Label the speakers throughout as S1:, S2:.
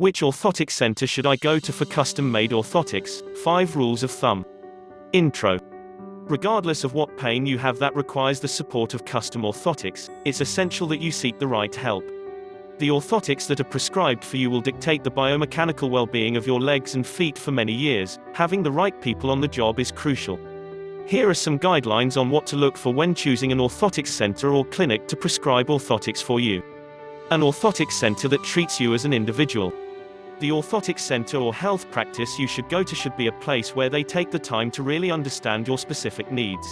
S1: Which orthotic center should I go to for custom-made orthotics? 5 rules of thumb. Intro. Regardless of what pain you have that requires the support of custom orthotics, it's essential that you seek the right help. The orthotics that are prescribed for you will dictate the biomechanical well-being of your legs and feet for many years. Having the right people on the job is crucial. Here are some guidelines on what to look for when choosing an orthotics center or clinic to prescribe orthotics for you. An orthotics center that treats you as an individual. The orthotics center or health practice you should go to should be a place where they take the time to really understand your specific needs.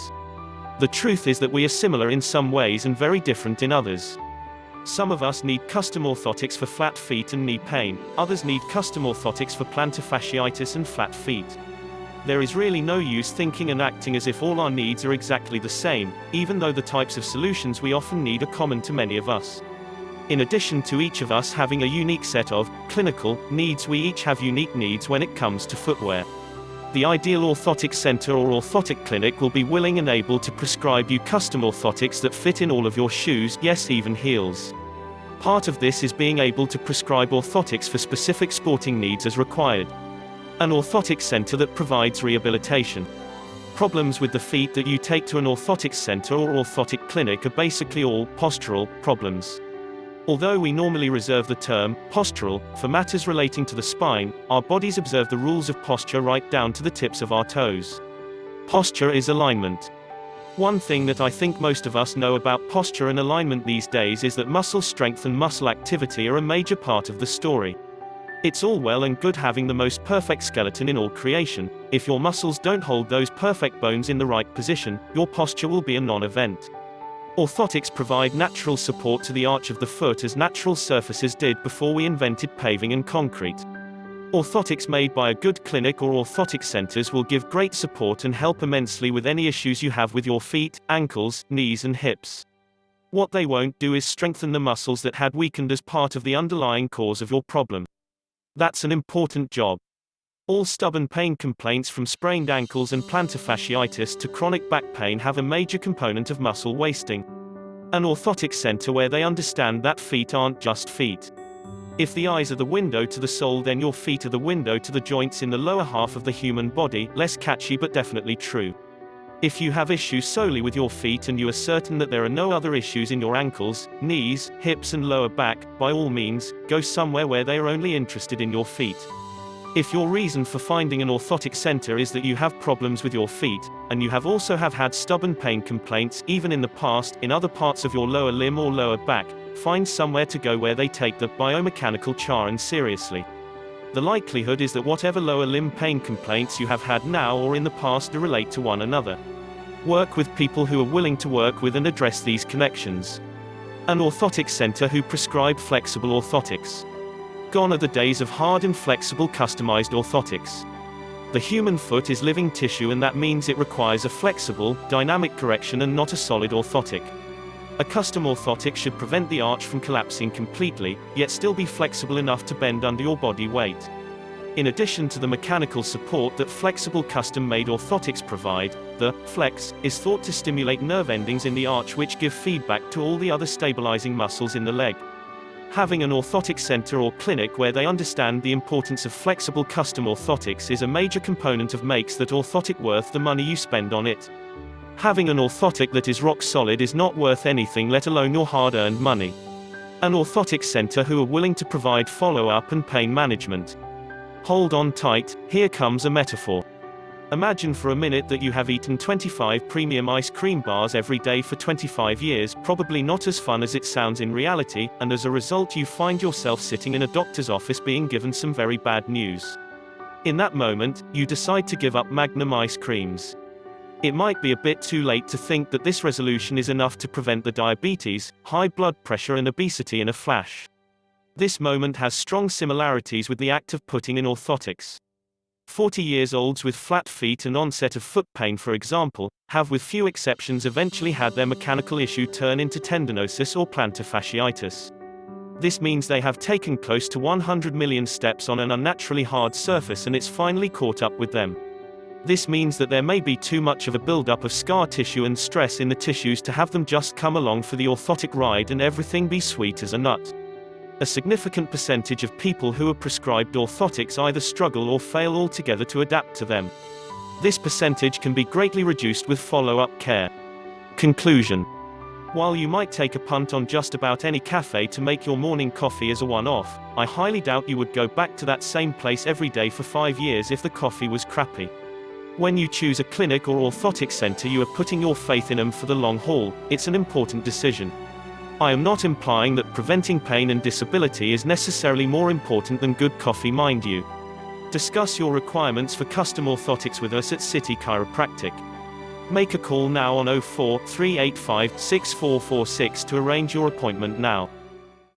S1: The truth is that we are similar in some ways and very different in others. Some of us need custom orthotics for flat feet and knee pain, others need custom orthotics for plantar fasciitis and flat feet. There is really no use thinking and acting as if all our needs are exactly the same, even though the types of solutions we often need are common to many of us. In addition to each of us having a unique set of clinical needs, we each have unique needs when it comes to footwear. The ideal orthotic center or orthotic clinic will be willing and able to prescribe you custom orthotics that fit in all of your shoes, yes, even heels. Part of this is being able to prescribe orthotics for specific sporting needs as required. An orthotic center that provides rehabilitation. Problems with the feet that you take to an orthotics center or orthotic clinic are basically all postural problems. Although we normally reserve the term postural for matters relating to the spine, our bodies observe the rules of posture right down to the tips of our toes. Posture is alignment. One thing that I think most of us know about posture and alignment these days is that muscle strength and muscle activity are a major part of the story. It's all well and good having the most perfect skeleton in all creation. If your muscles don't hold those perfect bones in the right position, your posture will be a non-event. Orthotics provide natural support to the arch of the foot as natural surfaces did before we invented paving and concrete. Orthotics made by a good clinic or orthotic centers will give great support and help immensely with any issues you have with your feet, ankles, knees and hips. What they won't do is strengthen the muscles that had weakened as part of the underlying cause of your problem. That's an important job. All stubborn pain complaints from sprained ankles and plantar fasciitis to chronic back pain have a major component of muscle wasting. An orthotic center where they understand that feet aren't just feet. If the eyes are the window to the soul, then your feet are the window to the joints in the lower half of the human body. Less catchy but definitely true. If you have issues solely with your feet and you are certain that there are no other issues in your ankles, knees, hips and lower back, by all means, go somewhere where they are only interested in your feet. If your reason for finding an orthotic center is that you have problems with your feet, and you have also had stubborn pain complaints even in the past in other parts of your lower limb or lower back, find somewhere to go where they take the biomechanical charn seriously. The likelihood is that whatever lower limb pain complaints you have had now or in the past do relate to one another. Work with people who are willing to work with and address these connections. An orthotic center who prescribe flexible orthotics. Gone are the days of hard and flexible customized orthotics. The human foot is living tissue, and that means it requires a flexible, dynamic correction and not a solid orthotic. A custom orthotic should prevent the arch from collapsing completely, yet still be flexible enough to bend under your body weight. In addition to the mechanical support that flexible custom-made orthotics provide, the flex is thought to stimulate nerve endings in the arch which give feedback to all the other stabilizing muscles in the leg. Having an orthotic center or clinic where they understand the importance of flexible custom orthotics is a major component of makes that orthotic worth the money you spend on it. Having an orthotic that is rock solid is not worth anything, let alone your hard-earned money. An orthotic center who are willing to provide follow-up and pain management. Hold on tight, here comes a metaphor. Imagine for a minute that you have eaten 25 premium ice cream bars every day for 25 years, probably not as fun as it sounds in reality, and as a result you find yourself sitting in a doctor's office being given some very bad news. In that moment, you decide to give up Magnum ice creams. It might be a bit too late to think that this resolution is enough to prevent the diabetes, high blood pressure and obesity in a flash. This moment has strong similarities with the act of putting in orthotics. 40-year-olds with flat feet and onset of foot pain, for example, have with few exceptions eventually had their mechanical issue turn into tendinosis or plantar fasciitis. This means they have taken close to 100 million steps on an unnaturally hard surface and it's finally caught up with them. This means that there may be too much of a buildup of scar tissue and stress in the tissues to have them just come along for the orthotic ride and everything be sweet as a nut. A significant percentage of people who are prescribed orthotics either struggle or fail altogether to adapt to them. This percentage can be greatly reduced with follow-up care. Conclusion. While you might take a punt on just about any cafe to make your morning coffee as a one-off, I highly doubt you would go back to that same place every day for 5 years if the coffee was crappy. When you choose a clinic or orthotic center, you are putting your faith in them for the long haul. It's an important decision. I am not implying that preventing pain and disability is necessarily more important than good coffee, mind you. Discuss your requirements for custom orthotics with us at City Chiropractic. Make a call now on 04 385 6446 to arrange your appointment now.